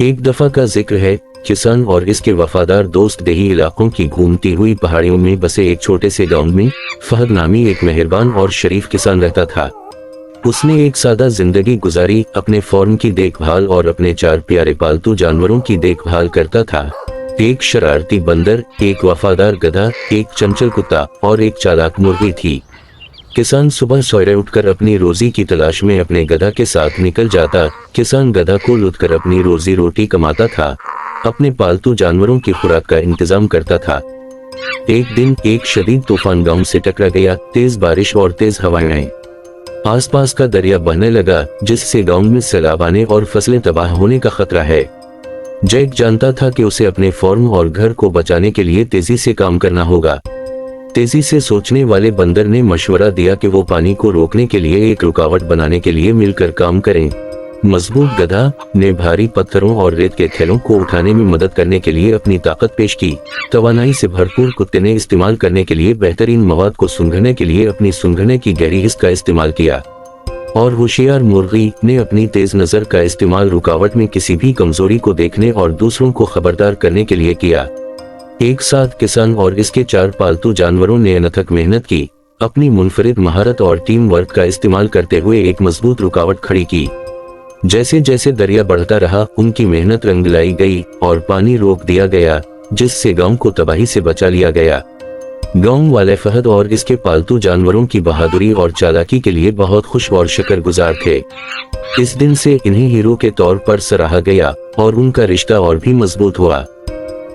एक दफा का जिक्र है, किसान और इसके वफादार दोस्त देही इलाकों की घूमती हुई पहाड़ियों में बसे एक छोटे से गांव में फहद नामी एक मेहरबान और शरीफ किसान रहता था। उसने एक सादा जिंदगी गुजारी, अपने फार्म की देखभाल और अपने 4 प्यारे पालतू जानवरों की देखभाल करता था। एक शरारती बंदर, एक वफादार गधा, एक चंचल कुत्ता और एक चालाक मुर्गी थी। किसान सुबह सवेरे उठकर अपनी रोजी की तलाश में अपने गधा के साथ निकल जाता। किसान गधा को लूटकर अपनी रोजी रोटी कमाता था, अपने पालतू जानवरों की खुराक का इंतजाम करता था। एक दिन एक शदीद तूफान गांव से टकरा गया। तेज बारिश और तेज हवाएं आई। आसपास का दरिया बहने लगा, जिससे गांव में सैलाब आने और फसलें तबाह होने का खतरा है। जैक जानता था कि उसे अपने फार्म और घर को बचाने के लिए तेजी से काम करना होगा। तेजी से सोचने वाले बंदर ने मशवरा दिया कि वो पानी को रोकने के लिए एक रुकावट बनाने के लिए मिलकर काम करें। मजबूत गधा ने भारी पत्थरों और रेत के थैलों को उठाने में मदद करने के लिए अपनी ताकत पेश की। तवानाई से भरपूर कुत्ते ने इस्तेमाल करने के लिए बेहतरीन मवाद को सूंघने के लिए अपनी सूंघने की गहरी हिस्स का इस्तेमाल किया, और होशियार मुर्गी ने अपनी तेज नजर का इस्तेमाल रुकावट में किसी भी कमजोरी को देखने और दूसरों को खबरदार करने के लिए किया। एक साथ किसान और इसके 4 पालतू जानवरों ने अनथक मेहनत की, अपनी मुनफरिद महारत और टीम वर्क का इस्तेमाल करते हुए एक मजबूत रुकावट खड़ी की। जैसे जैसे दरिया बढ़ता रहा, उनकी मेहनत रंग लाई गई और पानी रोक दिया गया, जिससे गांव को तबाही से बचा लिया गया। गांव वाले फहद और इसके पालतू जानवरों की बहादुरी और चालाकी के लिए बहुत खुश और शुक्रगुजार थे। इस दिन से इन्हें हीरो के तौर पर सराहा गया और उनका रिश्ता और भी मजबूत हुआ।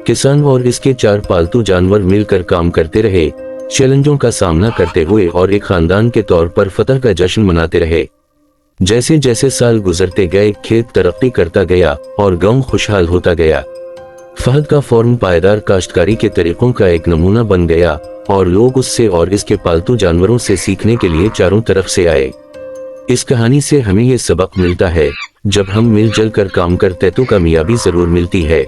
किसान और इसके 4 पालतू जानवर मिलकर काम करते रहे, चैलेंजों का सामना करते हुए और एक खानदान के तौर पर फतह का जश्न मनाते रहे। जैसे जैसे साल गुजरते गए, खेत तरक्की करता गया और गांव खुशहाल होता गया। फहद का फार्म पायदार काश्तकारी के तरीकों का एक नमूना बन गया और लोग उससे और इसके पालतू जानवरों से सीखने के लिए चारों तरफ से आए। इस कहानी से हमें ये सबक मिलता है, जब हम मिलजुल कर काम करते तो कामयाबी जरूर मिलती है।